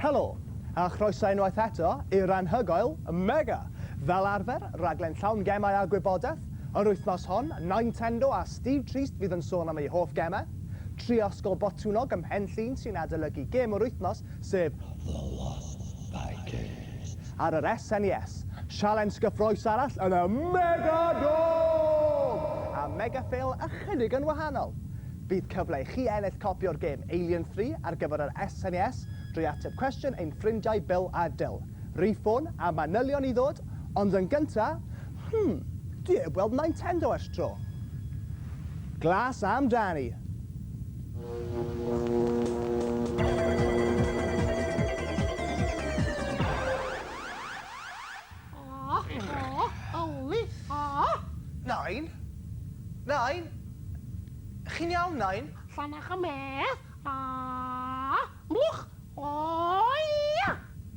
Helo, a chroeso unwaith eto i'r anhygoel Mega. Fel arfer, raglen llawn gemau a gwybodaeth. Yr wythnos hon, Nintendo a Steve Trist fydd yn sôn am ei hoff gemau. Tri ysgol botwnog ym Mhenllyn sy'n adolygu gêm yr wythnos, sef The Lost Vikings. Ar yr SNES, sialens gyffroes arall yn y Mega Dome! A Mega Fail ychydig yn wahanol. Bydd cyfle i chi ennill copi o'r gêm Alien 3 ar gyfer yr SNES drwy ateb cwestiwn ein ffrindiau Bill a Dill. Rifon a manylion i ddod, ond yn gynta, dwi heb weld Nintendo ers tro. Glas am Danny. Nain? Nain? Chi'n iawn, Nain? Llanach y medd. Mwch. O, ia.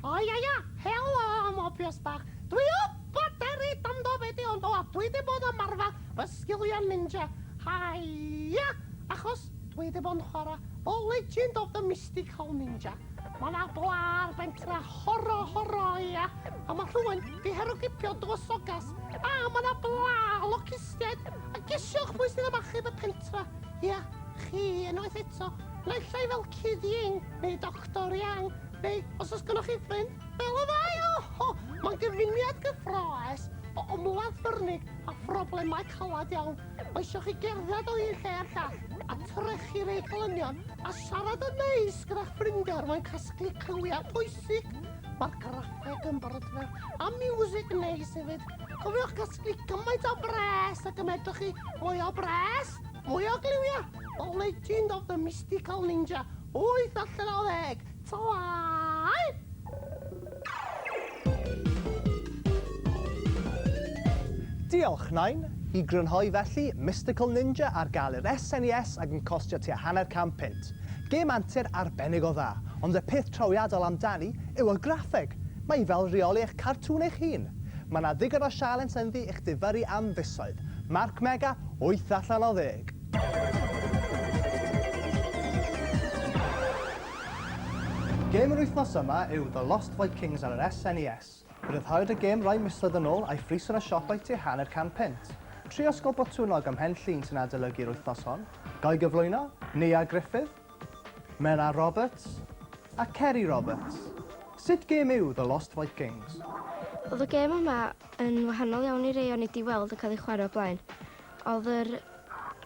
O, ia. Helo, mobios bach. Dwi o baterit am dofedi ond o, dwi di bod yn marfa fy sgiliau ninja. Haia. Achos dwi di bod yn chwarae o Legend of the Mystical Ninja. Mae yna blar bentra horo, ia. A mae rhywun di herwgipio dros ogas. A mae yna bla locustiaid. A gesiwch pwy sydd yn achub y pentra. Ia, chi unwaith eto. Naill ai fel Kid Ying, neu Dr Yang, neu os oes gynnwch chi ffrind, fel y ddau. Mae'n gyfuniad gyffroes o ymladd fyrnig a phroblemau calad iawn. Mae eisiau chi gerdded o un lle ar llall a trechu rei glynion a siarad yn neis gyda'ch ffrindiau mae'n casglu clywiau pwysig. Mae'r graffeg yn brydfer a music neis hefyd. Cofiwch casglu gymaint o bres ac ymedwch chi mwy o bres, mwy o gliwiau. O Legend of the Mystical Ninja 8 allan o 10. Tawai! Diolch, Nain. I grynhoi felly, Mystical Ninja ar gael i'r SNES ac yn costio tua £100. Gêm antur arbennig o dda, ond y peth trawiadol amdani yw y graffeg. Mae fel reoli eich cartŵn eich hun. Mae yna ddigon o sialens ynddi i'ch difyru am fusoedd. Marc Mega, 8 allan o 10. Gêm yr wythnos yma yw The Lost Vikings ar yr SNES. Ryddhawyd y gêm rai misoedd yn ôl a'i ffris yn y siopau tua £100. Tri ysgol botwnog ym Mhenllyn sy'n adolygu'r wythnos hon. Ga'i gyflwyno, Nia Griffith, Mena Roberts a Kerry Roberts. Sut gêm yw The Lost Vikings? Oedd y gêm yma yn wahanol iawn i rei o'n i di weld yn cael ei chwarae o blaen. Oedd yr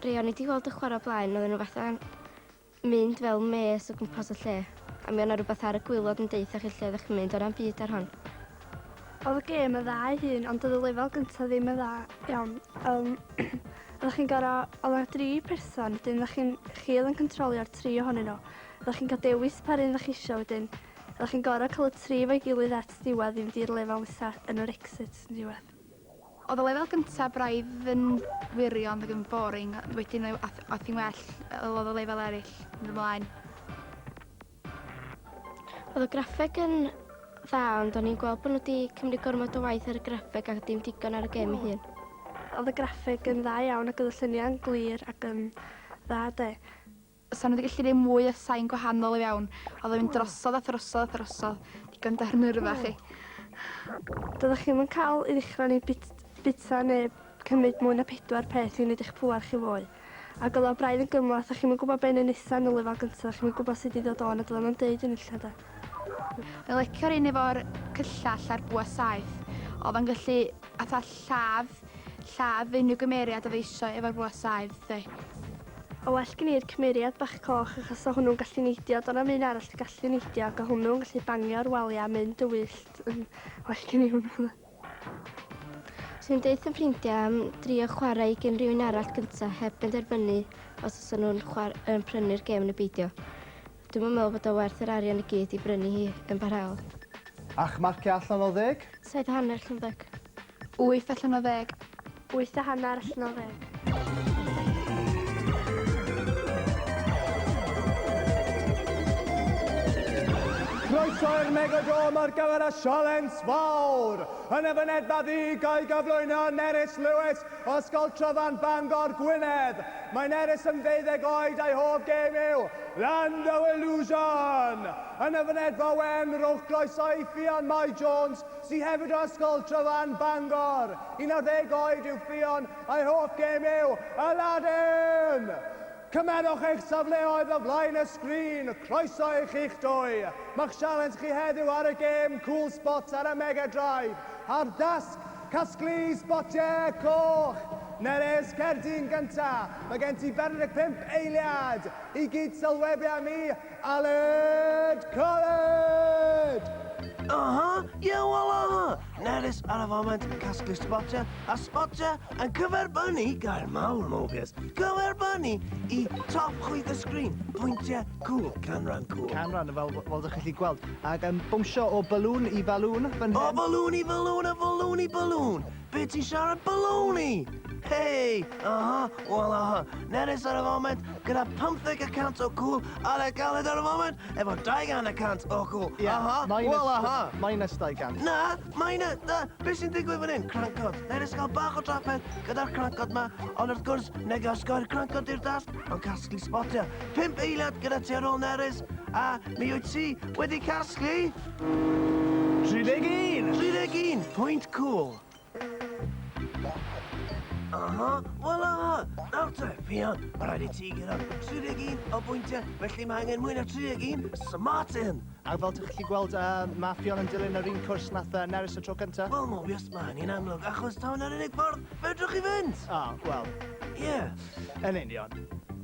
rei o'n i di weld yn chwarae o blaen, oedd nhw fatha'n mynd fel mes o gwmpas y lle. A mi o'na rhywbeth ar y gwylod yn deitha chi lle ddech chi'n mynd o'r am byd ar hon. Oedd y gêm yn dda ei hun, ond oedd y lefel gyntaf ddim yn dda iawn. Oeddech chi'n gorau, oedd yna 3 person, wedyn chi oedd yn controlio'r 3 ohonyn nhw. Oeddech chi'n cael dewis per un ddech chi isio wedyn. Oeddech chi'n gorau cael y 3 fo'i gilydd at diwedd i fynd i'r lefel nesa yn yr exit yn diwedd. Oedd y lefel gyntaf braidd yn wirion ac yn boring, wedyn oedd hi'n well, oedd y lefel eraill yn ymlaen. Oedd y graffeg yn dda, ond o'n i'n gweld bod nhw wedi cymryd gormod o waith ar y graffeg ac dim digon ar y gêm ei hun. Oedd y graffeg yn dda iawn ac oedd y lluniau'n glir ac yn dda de. So nhw wedi gallu gwneud mwy o sain gwahanol i fewn. Oedd yn mynd drosodd a throsodd, digon dernyrfa chi. Doeddech chi'n cael i ddechrau neu bita neu cymryd mwy na 4 peth i wneud eich pŵar chi fwy. Ac oedd o braidd yn gymlaeth, a chi'n gwybod be'n nesa yn y lefel gyntaf, chi'n gwybod sut i ddod on, a doedd o'n deud yn illa de. Mae'n licio'r un efo'r cyllall a'r bwa saeth. Oedd o'n gallu atha lladd unrhyw gymeriad o feisio efo'r bwa saeth, de. O well gen i'r cymeriad bach coch achos o hwnnw'n gallu neidio, do'n am un arall yn gallu neidio ac o hwnnw'n gallu bangio'r waliau a mynd y wyllt. Well gen i hwnnw. Swn i'n deud yn ffrindiau am drio chwarae gen rhywun arall gyntaf heb benderfynu os oes nhw'n prynu'r gêm yn y beidio. Dwi'n meddwl bod o werth yr arian i gyd i brynu hi yn barhaol. A'ch marciau allan o 10? 7 hanner allan o 10. 8 allan o 10. 8 hanner allan o 10. Croeso i'r Mega Dome ar gyfer y sialens fawr! Yn y fynedfa ddi, gael gyflwyno Nerys Lewis o Ysgol Tryfan Bangor Gwynedd. Mae Nerys yn 12 oed a'i hoff gêm yw Land of Illusion. Yn y fynedfa wen, rowch groeso i Ffion Mai Jones, sydd hefyd o Ysgol Tryfan Bangor. 11 oed yw Ffion, a'i hoff gêm yw Aladdin. Cymennwch eich safleoedd o flaen y sgrin, croeso i chi'ch dwy. Mae'ch sialens chi heddiw ar y gêm Cool Spots ar y Mega Drive. Ar dasg, casglu sbotiau coch. Nerys Cerdyn gynta. Mae gen ti 45 eiliad. I gyd sylwebu am i, Aled Coled! Wel, Nerys ar y foment yn casglu sbotiau, a sbotiau yn cyferbynnu gair mawr, Mobius. Cyferbynnu i top chwyth y sgrin, pwyntiau cool, canran cool. Canran, fel ydych chi'n gweld. Ac yn bwmsio o balŵn i balŵn fan hyn. O, balŵn i balŵn, a balŵn i balŵn. Be ti'n siarad balŵn i? Hei, wel, Nerys ar y foment gyda 15% o cool, a le Galed ar y foment efo 200% o cool. Minus 200. Na, beth sy'n digwydd fan hyn? Crancod. Nerys gael bach o drapedd gyda'r crancod ma, ond wrth gwrs, neg osgoi'r crancod i'r dasg, ond casglu sbotiau. 5 eiliad gyda ti ar ôl Nerys, a mi wyt ti wedi casglu 31! 31, pwynt cool. Wel, nawr te, Fion, mae rhaid i ti gyda 31 o bwyntiau, felly mae angen mwy na 31, smartin. A fel ydych chi'n gweld, mae Ffion yn dilyn yr un cwrs nath Nerys y tro cyntaf? Wel, Mobius, mae'n un amlwg, achos tawn ar unig ffordd, fedrwch chi fynd. Wel. Ie. Yn union.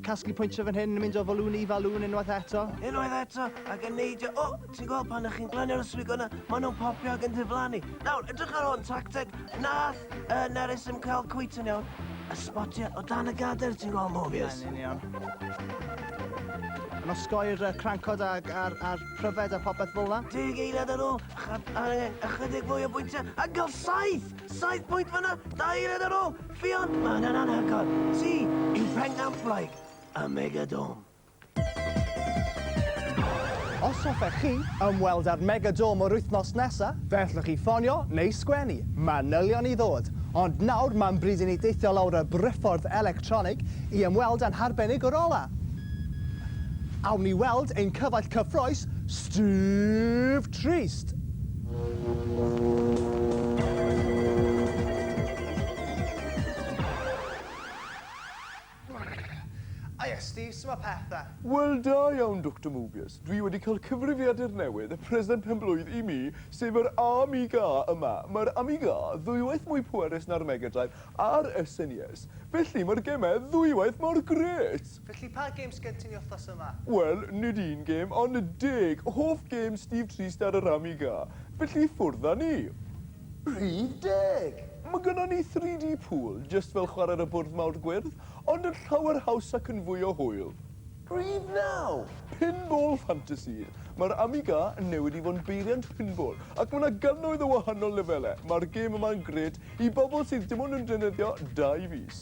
Casglu pwyntio fan hyn yn mynd o falŵn i falŵn unwaith eto. Unwaith eto, ac yn neidio... O, ti'n gweld pan ych chi'n glanio'r yswig o'na, maen nhw'n popio ac yn diflannu. Nawr, edrych ar hwn, tacteg, nath Nerys yn cael cweit yn iawn. Y sbotiau o dan y gader, ti'n gweld, Mobius? Yn union. Yn osgoi'r crancod a'r pryfed a popeth fel 'na. 10 eiliad ar ôl, ychydig fwy o bwyntiau, a gael 7 pwynt fyna, 2 eiliad ar ôl. Fion, mae'n anhygoel. Ti yw pengamplaig a Megadome. Os hoffech chi ymweld â'r Megadome o'r wythnos nesaf, fellwch chi ffonio neu sgwennu. Manylion i ddod. Ond nawr mae'n bryd i ni deithio lawr y briffordd electronig i ymweld â'n harbennig o'r ola. Awn ni weld ein cyfaill cyffroes, Steve Trist. Aia, Steve, sy'n pethau? Wel da iawn, Dr Mobius. Dwi wedi cael cyfrifiadur newydd, y present penblwydd i mi, sef yr Amiga yma. Mae'r Amiga ddwywaith mwy pwerus na'r Mega Drive a'r SNES. Felly mae'r gemau ddwywaith mor gret. Felly pa games gen ti'n wythnos yma? Wel, nid un gêm, ond 10. Hoff gêm Steve Trist ar yr Amiga. Felly ffwrdd â ni. Rhif 10. Mae gynnon ni 3D pool, just fel chwarae ar y bwrdd mawr gwyrdd, ond yn llawer haws ac yn fwy o hwyl. Rhif 9. Pinball Fantasy. Mae'r Amiga yn newid i fod yn beiriant pinball, ac mae yna gannoedd o wahanol lefelau. Mae'r gêm yma'n gret i bobl sydd dim ond yn defnyddio 2 fis.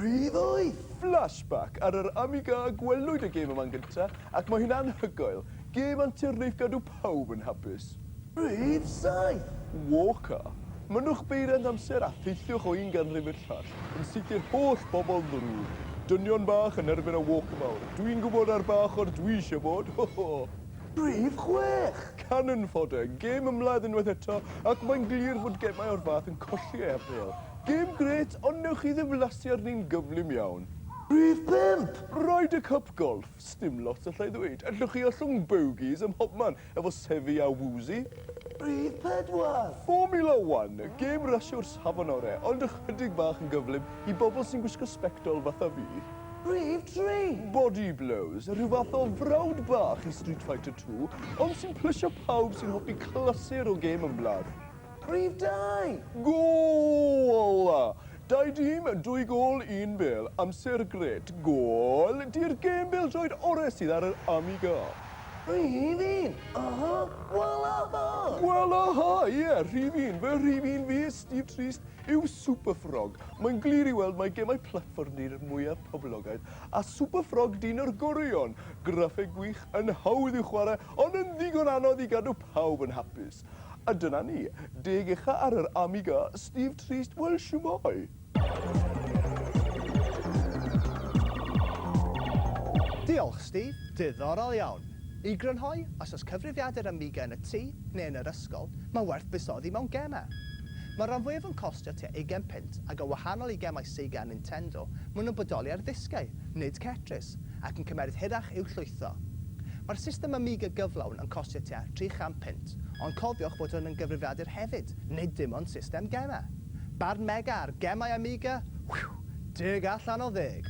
Rhif 8. Flashback ar yr Amiga gwelwyd y gêm yma'n gyntaf, ac mae hynna'n hygoel. Gêm anti-reif gadw pawb yn hapus. Rhif 7. Walker. Mynwch beiriant amser a theithiwch o un ganrif i'r llall, yn sicr holl bobl ddrwg. Dynion bach yn erbyn y walker mawr. Dwi'n gwybod ar bach o'r dwi eisiau bod. Rhif 6. Cannon fodder, gêm ymladd unwaith eto, ac mae'n glir fod gemau o'r fath yn colli ei apel. Gêm gret, ond newch chi ddiflasu arni'n gyflym iawn. Rhif 5. Ryder Cup Golf, sdim lot allai ddweud. Allwch chi ollwng bogies ym mhobman efo sefi a wwsi. Rhif 4. Formula 1, gêm rasiwr safon ore, ond ychydig bach yn gyflym i bobl sy'n gwisgo sbectol fatha fi. Rhif 3. Body Blows, rhyw fath o frawd bach i Street Fighter 2, ond sy'n plysio pawb sy'n hoffi clasur o gêm ymladd. Rhif 2. Gol! 2 dîm, 2 gol, 1 bel. Amser gret. Gol! Di'r gêm bel droed ore sydd ar yr Amiga. Rhif 1. Wel, ie, rhif 1. Fe rhif 1 fi, Steve Trist, yw Super Frog. Mae'n glir i weld mae gemau platfform ni'r mwyaf poblogaidd. A Super Frog dyn o'r gwrion. Graffeg gwych, yn hawdd i'w chwarae, ond yn ddigon anodd i gadw pawb yn hapus. A dyna ni, deg ucha ar yr Amiga, Steve Trist, wel siwmai. Diolch, Steve. Diddorol iawn. I grynhoi, os oes cyfrifiadur Amiga yn y tŷ neu yn yr ysgol, mae werth buddsoddi mewn gemau. Mae'r rhan fwyaf yn costio tua 20 pint ac yn wahanol i gemau Sega a Nintendo, maen nhw'n bodoli ar ddisgau, nid Tetris, ac yn cymeryd hirach i'w llwytho. Mae'r system Amiga gyflawn yn costio tua 300 pint, ond cofiwch bod hwn yn gyfrifiadur hefyd, nid dim ond system gemau. Barn mega ar gemau Amiga, 10 allan o 10.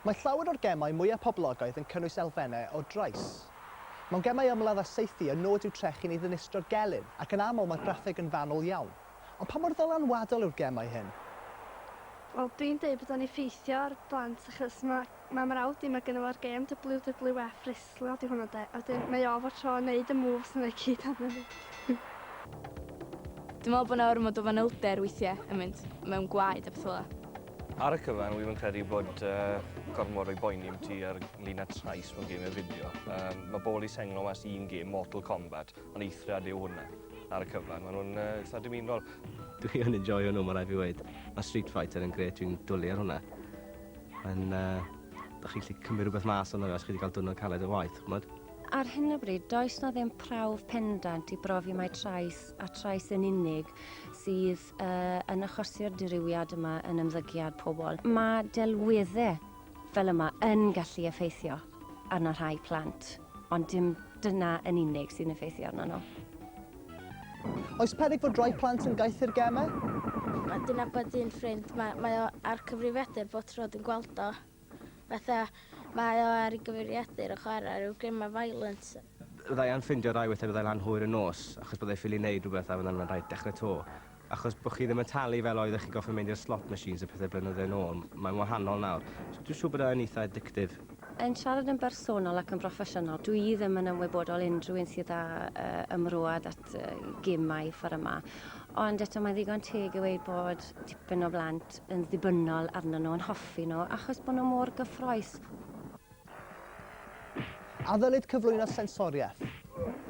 Mae llawer o'r gemau mwyaf poblogaidd yn cynnwys elfennau o drais. Mewn gemau ymladd a saethu, y nod yw trechu'n ei ddinistro'r gelyn, ac yn aml mae'r graffeg yn fanwl iawn. Ond pa mor ddylanwadol yw'r gemau hyn? Wel, dwi'n dweud bod o'n effeithio ar blant, achos mae mrawd i, mae gennym o'r gêm WWF Wrestling, di hwnna de. A mae o fod tro wneud y moves yn ei cyd arno fi. Dwi'n meddwl bod yna ormod o fanylder weithiau yn mynd mewn gwaed a beth fel. Ar y cyfan, wy'n credu bod gormod o'i boeni am ti ar lun a trais mewn gemau fideo. Mae bobl i senglo mas un gêm, Mortal Kombat, ond eithriad yw hwnna ar y cyfan. Maen nhw'n eitha dymunol. Dwi'n enjoy hwnnw, mae'n rhaid fi weid. Mae Street Fighter yn gret, dwi'n dwlu ar hwnna. Da chi'n gallu cymryd rhywbeth mas o'n os chi wedi cael diwrnod caled o waith, chmod? Ar hyn o bryd, does na ddim prawf pendant i brofi mai trais a trais yn unig sydd yn achosi'r dirywiad yma yn ymddygiad pobl. Mae delweddau fel yma yn gallu effeithio arno rhai plant, ond dim dyna yn unig sy'n effeithio arno nhw. Oes peryg fod rai plant yn gaethu'r gemau? Dyna bod un ffrind, mae o ar cyfrifiadur bod tro dwi'n gweld o. Fatha, mae o ar ei gyfrifiadur o chwarae rhyw gemau violence. Byddai yn ffindio rai weithiau byddai lan hwyr y nos, achos byddai ffili wneud rhywbeth a fydda'n rhaid dechrau to. Achos bod chi ddim yn talu fel oedd chi goffi mynd i'r slot machines a pethau blynyddoedd yn ôl, mae'n wahanol nawr. So dwi'n siŵr bod e'n eitha addictif. Yn siarad yn bersonol ac yn broffesiynol, dwi ddim yn ymwybodol unrhyw un sydd â ymrwad at gemau ffordd yma. Ond eto mae ddigon teg i weid bod tipyn o blant yn ddibynnol arno nhw, yn hoffi nhw, achos bod nhw mor gyffroes. A ddylid cyflwyno sensoriaeth?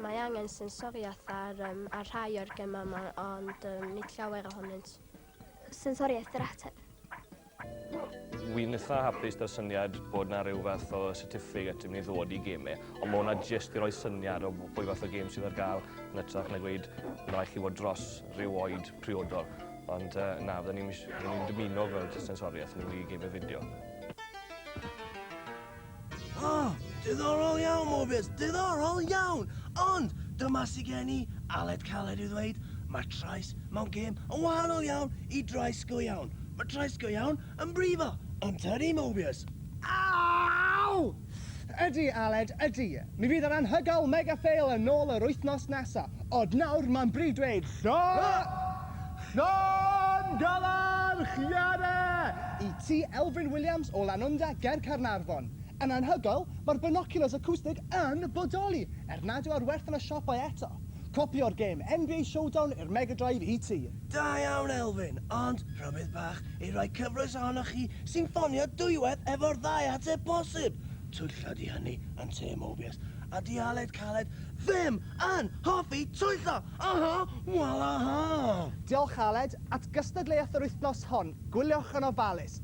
Mae angen sensoriaeth ar rhai o'r gemau yma, ond nid llawer ohonynt. Sensoriaeth yr ateb. Wy'n eitha hapus da'r syniad bod na rhyw fath o certificate yn mynd i ddod i gemau, ond mae hwnna jyst i roi syniad o bwy fath o gêm sydd ar gael yn ytrach na gweud na rhaid chi fod dros rhyw oed priodol. Ond na, fydden ni'n dymuno fel sensoriaeth yn mynd i gemau fideo. Diddorol iawn, Mobius, diddorol iawn! Ond dyma sy'n gen i, aled caled i ddweud, mae trais mewn gêm yn wahanol iawn i drais go iawn. Mae trais go iawn yn brifo, ond tydi, Mobius. Aw! Ydy, Aled, ydy. Mi fydd yr anhygoel mega fail yn ôl yr wythnos nesa. Ond nawr mae'n bryd dweud Llon Galan Chiare! I ti Elfyn Williams o Lanwnda, Ger Carnarfon. Yn anhygoel, mae'r binoculars acoustic yn bodoli, nad yw ar werth yn y siopau eto. Copi o'r gêm NBA Showdown i'r Mega Drive i ti. Da iawn, Elfyn, ond rhybydd bach i roi cyfres ohonoch chi sy'n ffonio dwywedd efo'r ddau ateb posib. Twyllo di hynny yn te, Mobius. A di Aled Caled ddim yn hoffi twyllo. Wel aha. Diolch, Aled. At gystadleuaeth yr wythnos hon, gwyliwch yn ofalus.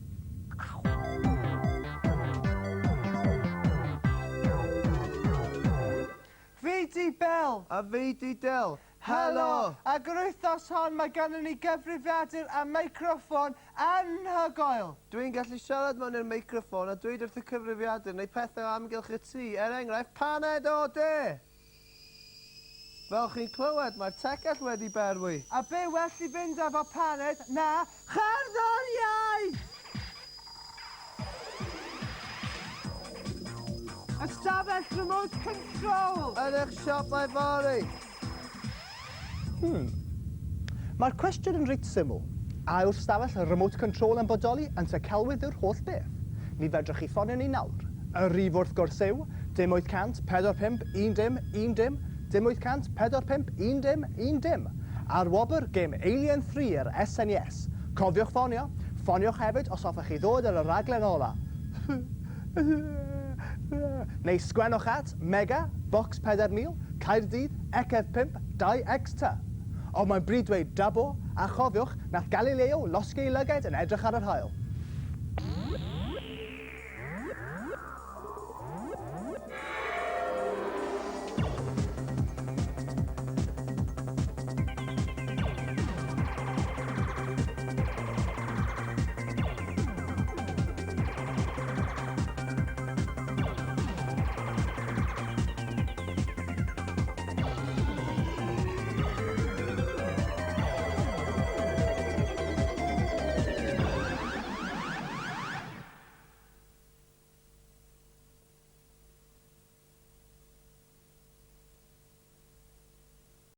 Fi di Bel. A fi di Del. Helo! Ac yr wythnos hon mae gennym ni gyfrifiadur a meicroffon anhygoel. Dwi'n gallu siarad mewn i'r meicroffon a dweud wrth y cyfrifiadur neu pethau o amgylch y tŷ, enghraifft paned o de. Fel chi'n clywed, mae'r tegell wedi berwi. A be well i fynd efo paned na cherddoriaeth! Ystafell remote control! Yn eich siopau fori. Mae'r cwestiwn yn reit syml. A yw'r stafell y remote control yn bodoli yn tycelwydd yw'r holl beth? Mi fedrwch chi ffonio ni nawr. Y rif wrth gwrs yw 0800 45 10 10 0800 45 10 10. A'r wobr gêm Alien 3 yr SNES. Cofiwch ffonio. Ffoniwch hefyd os hoffech chi ddod ar y raglen ola. Neu sgwennwch at Mega, Box 4000, Caerdydd, Ecedd 5, 2XT. Ond mae'n bryd dweud dabo, a chofiwch nath Galileo losgi ei lyged yn edrych ar yr haul.